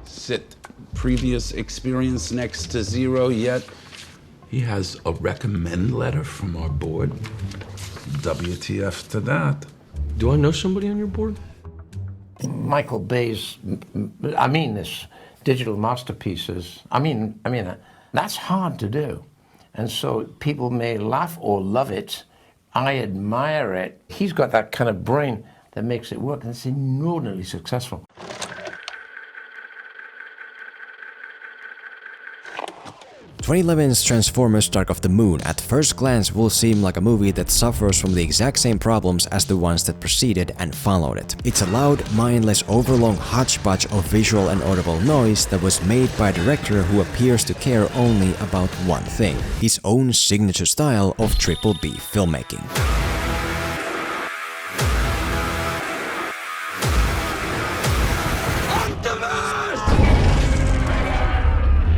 sit previous experience next to zero, yet he has a recommend letter from our board. WTF to that. Do I know somebody on your board? Michael Bay's, this digital masterpieces, that's hard to do. And so people may laugh or love it. I admire it. He's got that kind of brain that makes it work, and it's inordinately successful. 2011's Transformers Dark of the Moon at first glance will seem like a movie that suffers from the exact same problems as the ones that preceded and followed it. It's a loud, mindless, overlong hodgepodge of visual and audible noise that was made by a director who appears to care only about one thing: his own signature style of triple B filmmaking.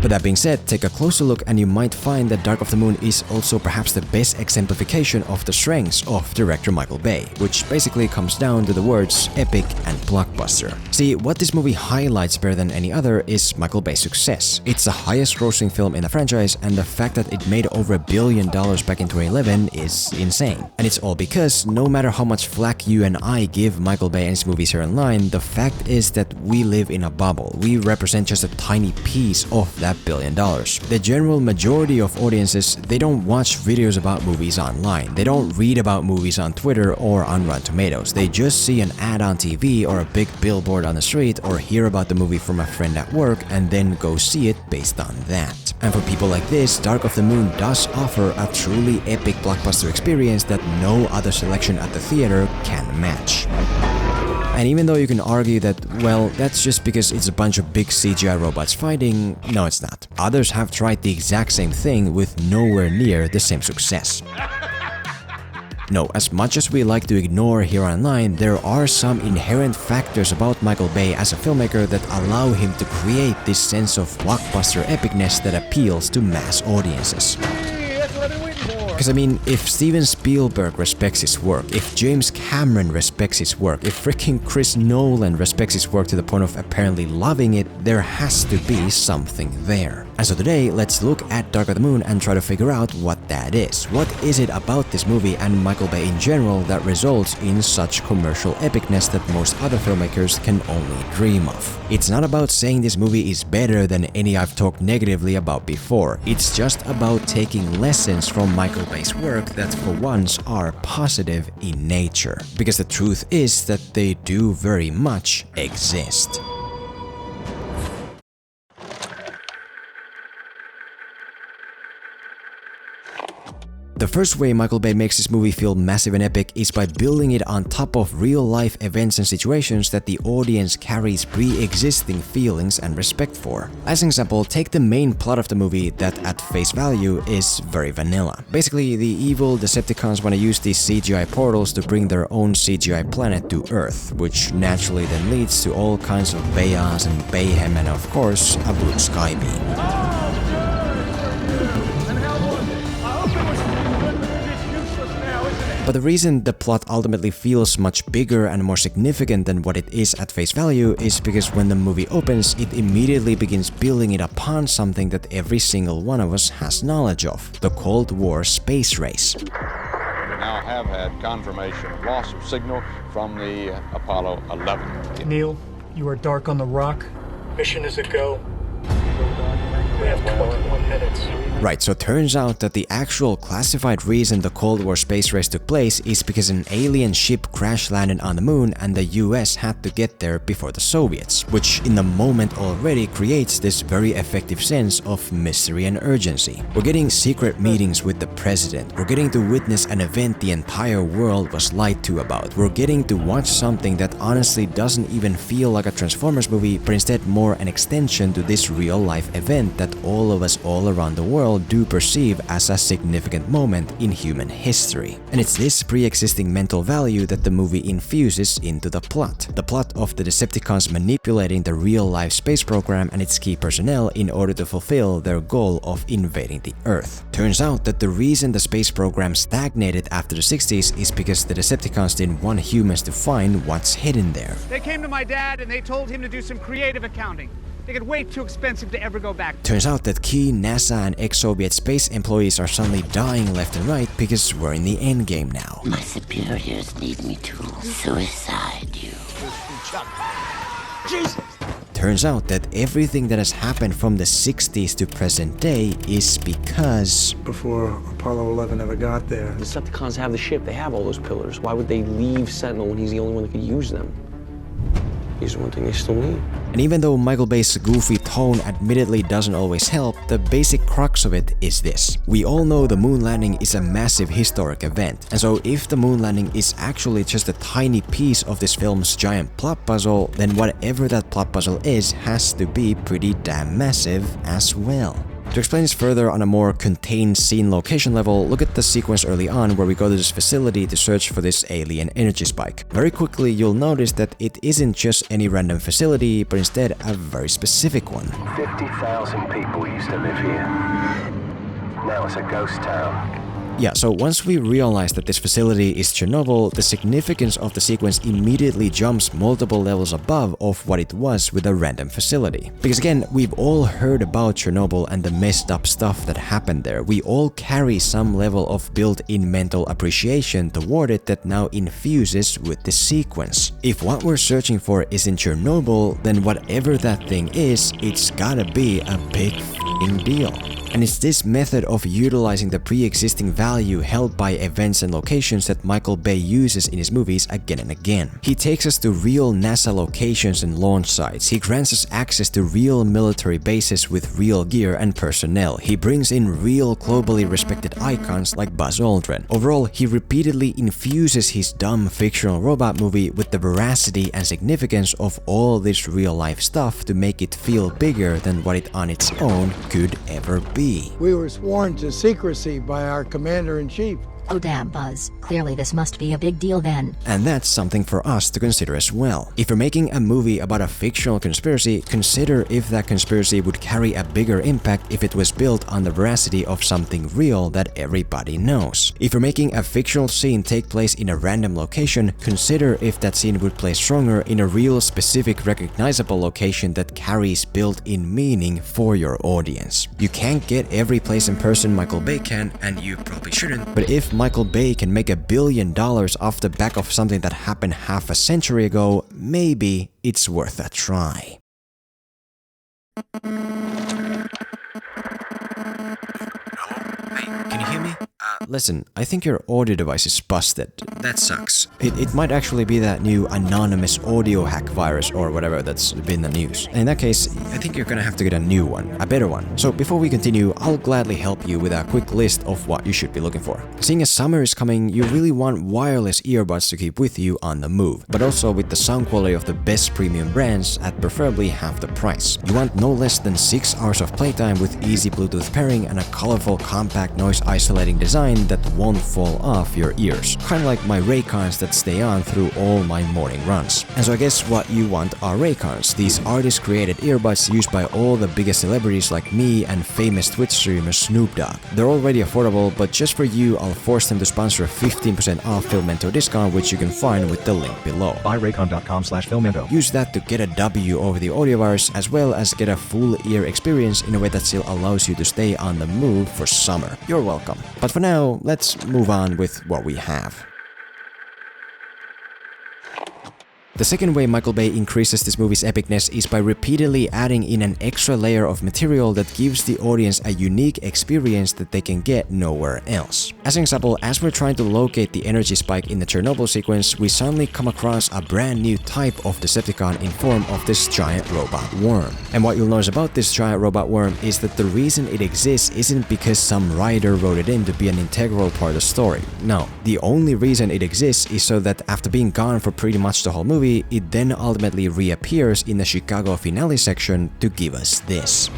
But that being said, take a closer look and you might find that Dark of the Moon is also perhaps the best exemplification of the strengths of director Michael Bay, which basically comes down to the words epic and blockbuster. See, what this movie highlights better than any other is Michael Bay's success. It's the highest grossing film in the franchise, and the fact that it made over $1 billion back in 2011 is insane. And it's all because no matter how much flack you and I give Michael Bay and his movies here online, the fact is that we live in a bubble. We represent just a tiny piece of that $1 billion. The general majority of audiences, they don't watch videos about movies online. They don't read about movies on Twitter or on Rotten Tomatoes. They just see an ad on TV or a big billboard on the street or hear about the movie from a friend at work and then go see it based on that. And for people like this, Dark of the Moon does offer a truly epic blockbuster experience that no other selection at the theater can match. And even though you can argue that, well, that's just because it's a bunch of big CGI robots fighting, no, it's not. Others have tried the exact same thing with nowhere near the same success. No, as much as we like to ignore here online, there are some inherent factors about Michael Bay as a filmmaker that allow him to create this sense of blockbuster epicness that appeals to mass audiences. Because if Steven Spielberg respects his work, if James Cameron respects his work, if freaking Chris Nolan respects his work to the point of apparently loving it, there has to be something there. And so today, let's look at Dark of the Moon and try to figure out what that is. What is it about this movie and Michael Bay in general that results in such commercial epicness that most other filmmakers can only dream of? It's not about saying this movie is better than any I've talked negatively about before. It's just about taking lessons from Michael Bay's work that for once are positive in nature. Because the truth is that they do very much exist. The first way Michael Bay makes this movie feel massive and epic is by building it on top of real-life events and situations that the audience carries pre-existing feelings and respect for. As an example, take the main plot of the movie that at face value is very vanilla. Basically, the evil Decepticons want to use these CGI portals to bring their own CGI planet to Earth, which naturally then leads to all kinds of bayos and bayhem and of course, a blue sky beam. But the reason the plot ultimately feels much bigger and more significant than what it is at face value is because when the movie opens, it immediately begins building it upon something that every single one of us has knowledge of: the Cold War space race. We now have had confirmation of loss of signal from the Apollo 11. Neil, you are dark on the rock. Mission is a go. We have 21 minutes. Right, so it turns out that the actual classified reason the Cold War space race took place is because an alien ship crash landed on the moon and the US had to get there before the Soviets, which in the moment already creates this very effective sense of mystery and urgency. We're getting secret meetings with the president, we're getting to witness an event the entire world was lied to about, we're getting to watch something that honestly doesn't even feel like a Transformers movie, but instead more an extension to this real-life event that all of us all around the world do perceive as a significant moment in human history. And it's this pre-existing mental value that the movie infuses into the plot. The plot of the Decepticons manipulating the real-life space program and its key personnel in order to fulfill their goal of invading the Earth. Turns out that the reason the space program stagnated after the 60s is because the Decepticons didn't want humans to find what's hidden there. They came to my dad and they told him to do some creative accounting. They get way too expensive to ever go back. Turns out that key NASA and ex-Soviet space employees are suddenly dying left and right because we're in the endgame now. My superiors need me to suicide you. Jesus! Turns out that everything that has happened from the 60s to present day is because... Before Apollo 11 ever got there. The Decepticons have the ship. They have all those pillars. Why would they leave Sentinel when he's the only one that could use them? He's the one thing they still need. And even though Michael Bay's goofy tone admittedly doesn't always help, the basic crux of it is this. We all know the moon landing is a massive historic event, and so if the moon landing is actually just a tiny piece of this film's giant plot puzzle, then whatever that plot puzzle is has to be pretty damn massive as well. To explain this further on a more contained scene location level, look at the sequence early on where we go to this facility to search for this alien energy spike. Very quickly you'll notice that it isn't just any random facility, but instead a very specific one. 50,000 people used to live here. Now it's a ghost town. Yeah, so once we realize that this facility is Chernobyl, the significance of the sequence immediately jumps multiple levels above of what it was with a random facility. Because again, we've all heard about Chernobyl and the messed up stuff that happened there. We all carry some level of built-in mental appreciation toward it that now infuses with the sequence. If what we're searching for is in Chernobyl, then whatever that thing is, it's gotta be a big f***ing deal. And it's this method of utilizing the pre-existing value held by events and locations that Michael Bay uses in his movies again and again. He takes us to real NASA locations and launch sites. He grants us access to real military bases with real gear and personnel. He brings in real globally respected icons like Buzz Aldrin. Overall, he repeatedly infuses his dumb fictional robot movie with the veracity and significance of all this real-life stuff to make it feel bigger than what it on its own could ever be. We were sworn to secrecy by our commander-in-chief. Oh damn, Buzz. Clearly this must be a big deal then. And that's something for us to consider as well. If you're making a movie about a fictional conspiracy, consider if that conspiracy would carry a bigger impact if it was built on the veracity of something real that everybody knows. If you're making a fictional scene take place in a random location, consider if that scene would play stronger in a real specific recognizable location that carries built-in meaning for your audience. You can't get every place and person Michael Bay can, and you probably shouldn't, but if Michael Bay can make $1 billion off the back of something that happened half a century ago, maybe it's worth a try. Can you hear me? Listen, I think your audio device is busted. That sucks. It might actually be that new anonymous audio hack virus or whatever that's been in the news. In that case, I think you're gonna have to get a new one, a better one. So before we continue, I'll gladly help you with a quick list of what you should be looking for. Seeing as summer is coming, you really want wireless earbuds to keep with you on the move, but also with the sound quality of the best premium brands at preferably half the price. You want no less than 6 hours of playtime with easy Bluetooth pairing and a colorful, compact, noise isolating design that won't fall off your ears. Kinda like my Raycons that stay on through all my morning runs. And so I guess what you want are Raycons, these artist-created earbuds used by all the biggest celebrities like me and famous Twitch streamer Snoop Dogg. They're already affordable, but just for you, I'll force them to sponsor a 15% off Filmento discount, which you can find with the link below. buyraycon.com/Filmento. Use that to get a W over the audio virus, as well as get a full ear experience in a way that still allows you to stay on the move for summer. You're welcome. But for now, let's move on with what we have. The second way Michael Bay increases this movie's epicness is by repeatedly adding in an extra layer of material that gives the audience a unique experience that they can get nowhere else. As an example, as we're trying to locate the energy spike in the Chernobyl sequence, we suddenly come across a brand new type of Decepticon in form of this giant robot worm. And what you'll notice about this giant robot worm is that the reason it exists isn't because some writer wrote it in to be an integral part of the story. No, the only reason it exists is so that after being gone for pretty much the whole movie, it then ultimately reappears in the Chicago finale section to give us this.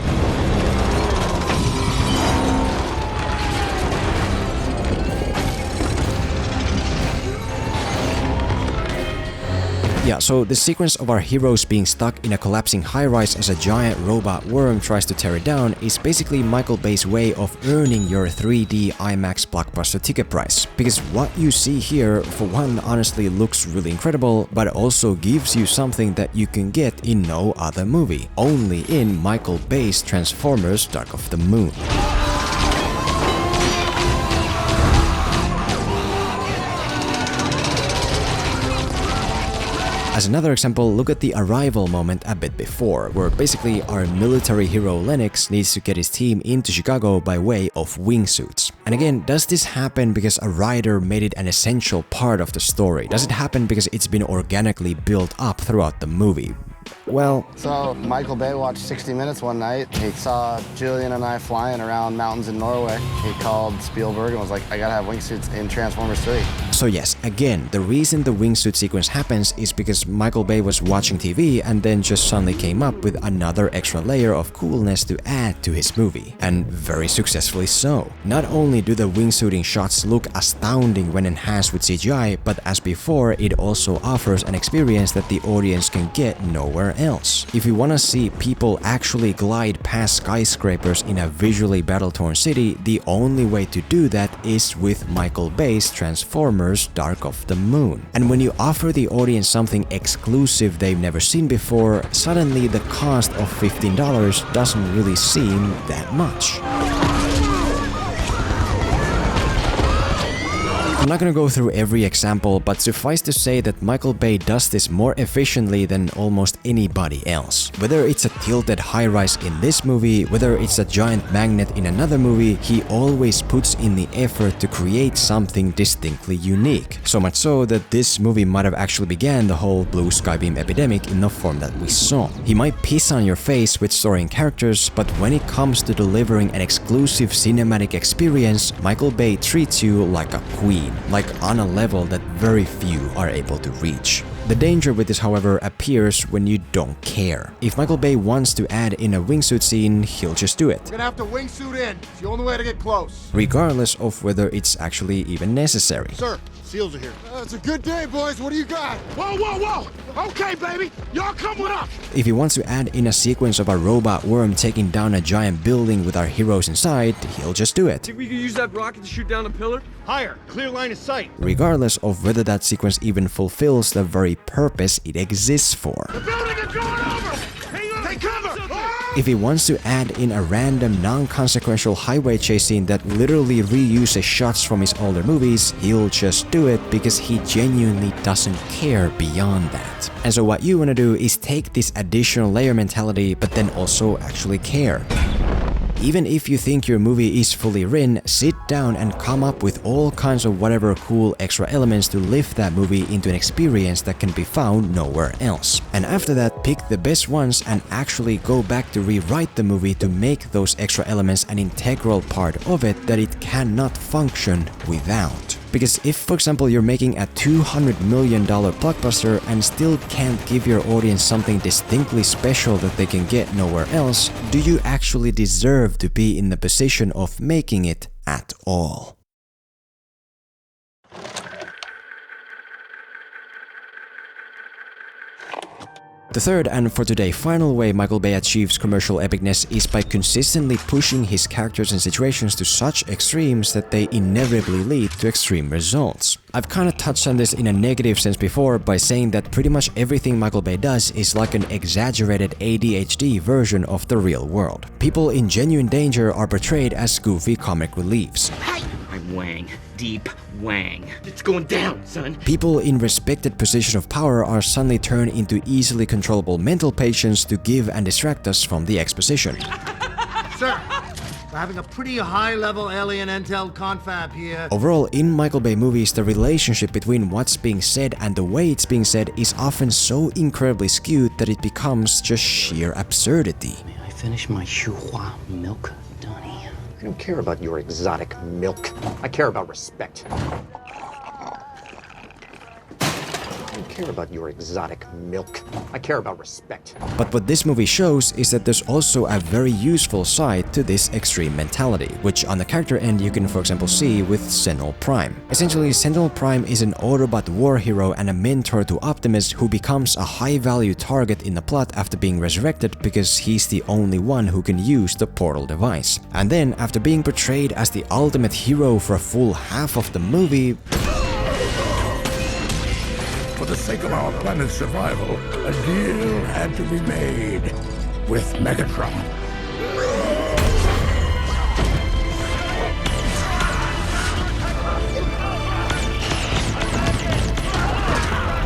Yeah, Yeah, so the sequence of our heroes being stuck in a collapsing high-rise as a giant robot worm tries to tear it down is basically Michael Bay's way of earning your 3D IMAX blockbuster ticket price. Because what you see here, for one, honestly looks really incredible, but also gives you something that you can get in no other movie, only in Michael Bay's Transformers: Dark of the Moon. As another example, look at the arrival moment a bit before, where basically our military hero Lennox needs to get his team into Chicago by way of wingsuits. And again, does this happen because a writer made it an essential part of the story? Does it happen because it's been organically built up throughout the movie? Well... So, Michael Bay watched 60 Minutes one night. He saw Julian and I flying around mountains in Norway. He called Spielberg and was like, I gotta have wingsuits in Transformers 3. So yes, again, the reason the wingsuit sequence happens is because Michael Bay was watching TV and then just suddenly came up with another extra layer of coolness to add to his movie. And very successfully so. Not only do the wingsuiting shots look astounding when enhanced with CGI, but as before, it also offers an experience that the audience can get nowhere else. If you want to see people actually glide past skyscrapers in a visually battle-torn city, the only way to do that is with Michael Bay's Transformers: Dark of the Moon. And when you offer the audience something exclusive they've never seen before, suddenly the cost of $15 doesn't really seem that much. I'm not gonna go through every example, but suffice to say that Michael Bay does this more efficiently than almost anybody else. Whether it's a tilted high-rise in this movie, whether it's a giant magnet in another movie, he always puts in the effort to create something distinctly unique. So much so that this movie might have actually began the whole blue skybeam epidemic in the form that we saw. He might piss on your face with story and characters, but when it comes to delivering an exclusive cinematic experience, Michael Bay treats you like a queen. Like on a level that very few are able to reach. The danger with this, however, appears when you don't care. If Michael Bay wants to add in a wingsuit scene, he'll just do it. We're gonna have to wingsuit in. It's the only way to get close. Regardless of whether it's actually even necessary. Sir, SEALs are here. It's a good day, boys. What do you got? Whoa, whoa, whoa! Okay, baby. Y'all come with us! If he wants to add in a sequence of a robot worm taking down a giant building with our heroes inside, he'll just do it. Think we could use that rocket to shoot down a pillar? Higher. Clear line of sight. Regardless of whether that sequence even fulfills the very purpose it exists for. The building is going over! Hang on! Take cover! If he wants to add in a random, non-consequential highway chase scene that literally reuses shots from his older movies, he'll just do it because he genuinely doesn't care beyond that. And so what you want to do is take this additional layer mentality, but then also actually care. Even if you think your movie is fully written, sit down and come up with all kinds of whatever cool extra elements to lift that movie into an experience that can be found nowhere else. And after that, pick the best ones and actually go back to rewrite the movie to make those extra elements an integral part of it that it cannot function without. Because if, for example, you're making a $200 million blockbuster and still can't give your audience something distinctly special that they can get nowhere else, do you actually deserve to be in the position of making it at all? The third and for today final way Michael Bay achieves commercial epicness is by consistently pushing his characters and situations to such extremes that they inevitably lead to extreme results. I've kind of touched on this in a negative sense before by saying that pretty much everything Michael Bay does is like an exaggerated ADHD version of the real world. People in genuine danger are portrayed as goofy comic reliefs. I'm Wang. Deep Wang. It's going down, son. People in respected position of power are suddenly turned into easily controllable mental patients to give and distract us from the exposition. Sir, we're having a pretty high-level alien intel confab here. Overall, in Michael Bay movies, the relationship between what's being said and the way it's being said is often so incredibly skewed that it becomes just sheer absurdity. May I finish my Shuhua milk, Donnie? I don't care about your exotic milk. I care about respect. care about your exotic milk. I care about respect. But what this movie shows is that there's also a very useful side to this extreme mentality, which on the character end you can for example see with Sentinel Prime. Essentially, Sentinel Prime is an Autobot war hero and a mentor to Optimus who becomes a high-value target in the plot after being resurrected because he's the only one who can use the portal device. And then, after being portrayed as the ultimate hero for a full half of the movie, for the sake of our planet's survival, a deal had to be made with Megatron.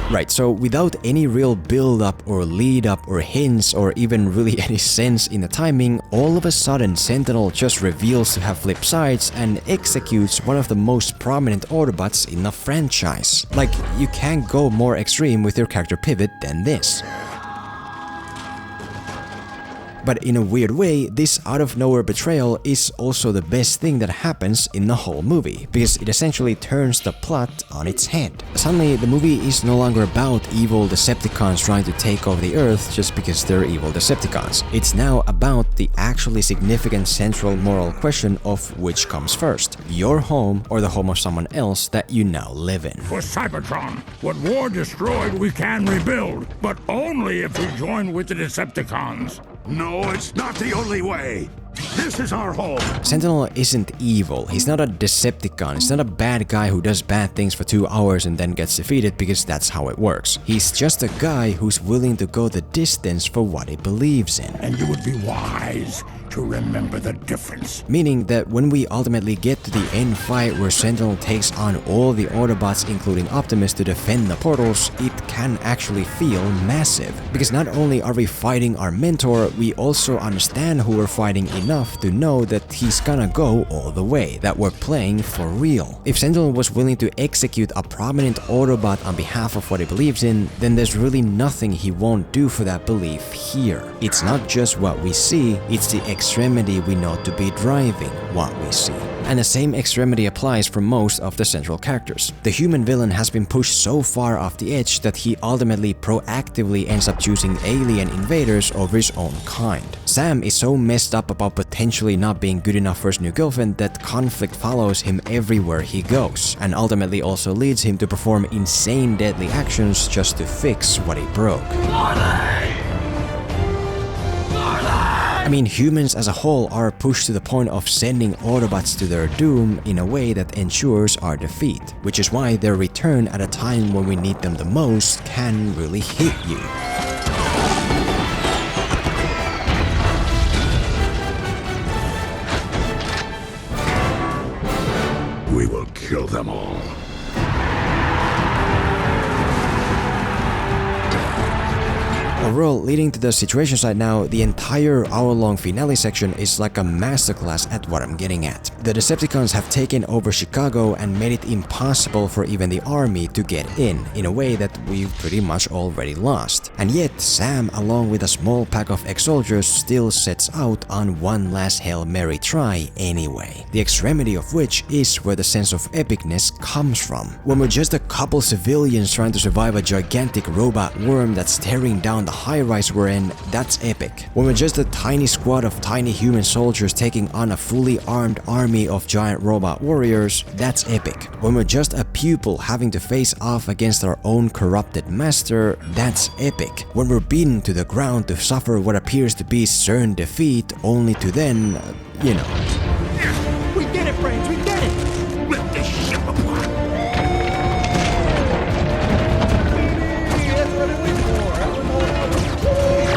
Right, so without any real build-up or lead-up or hints or even really any sense in the timing, all of a sudden Sentinel just reveals to have flip sides and executes one of the most prominent Autobots in the franchise. Like, you can't go more extreme with your character pivot than this. But in a weird way, this out-of-nowhere betrayal is also the best thing that happens in the whole movie, because it essentially turns the plot on its head. Suddenly, the movie is no longer about evil Decepticons trying to take over the Earth just because they're evil Decepticons. It's now about the actually significant central moral question of which comes first, your home or the home of someone else that you now live in. For Cybertron, what war destroyed we can rebuild, but only if we join with the Decepticons. No, it's not the only way. This is our home. Sentinel isn't evil. He's not a Decepticon. He's not a bad guy who does bad things for 2 hours and then gets defeated because that's how it works. He's just a guy who's willing to go the distance for what he believes in. And you would be wise to remember the difference. Meaning that when we ultimately get to the end fight where Sentinel takes on all the Autobots including Optimus to defend the portals, it can actually feel massive. Because not only are we fighting our mentor, we also understand who we're fighting enough to know that he's gonna go all the way, that we're playing for real. If Sentinel was willing to execute a prominent Autobot on behalf of what he believes in, then there's really nothing he won't do for that belief here. It's not just what we see, it's the extremity we know to be driving what we see. And the same extremity applies for most of the central characters. The human villain has been pushed so far off the edge that he ultimately proactively ends up choosing alien invaders over his own kind. Sam is so messed up about potentially not being good enough for his new girlfriend that conflict follows him everywhere he goes, and ultimately also leads him to perform insane deadly actions just to fix what he broke. I mean, humans as a whole are pushed to the point of sending Autobots to their doom in a way that ensures our defeat, which is why their return at a time when we need them the most can really hit you. We will kill them all. Overall, leading to the situation side now, the entire hour-long finale section is like a masterclass at what I'm getting at. The Decepticons have taken over Chicago and made it impossible for even the army to get in a way that we've pretty much already lost. And yet, Sam, along with a small pack of ex-soldiers, still sets out on one last Hail Mary try anyway. The extremity of which is where the sense of epicness comes from. When we're just a couple civilians trying to survive a gigantic robot worm that's tearing down the high-rise we're in, that's epic. When we're just a tiny squad of tiny human soldiers taking on a fully armed army of giant robot warriors, that's epic. When we're just a pupil having to face off against our own corrupted master, that's epic. When we're beaten to the ground to suffer what appears to be certain defeat, only to then, you know. We did it, Brains, we did it! Rip this ship apart!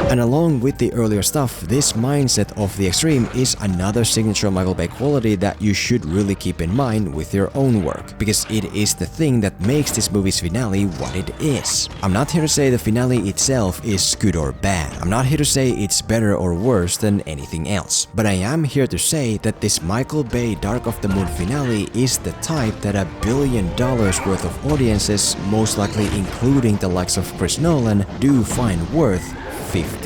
And along with the earlier stuff, this mindset of the extreme is another signature Michael Bay quality that you should really keep in mind with your own work, because it is the thing that makes this movie's finale what it is. I'm not here to say the finale itself is good or bad. I'm not here to say it's better or worse than anything else. But I am here to say that this Michael Bay Dark of the Moon finale is the type that $1 billion worth of audiences, most likely including the likes of Chris Nolan, do find worth $50.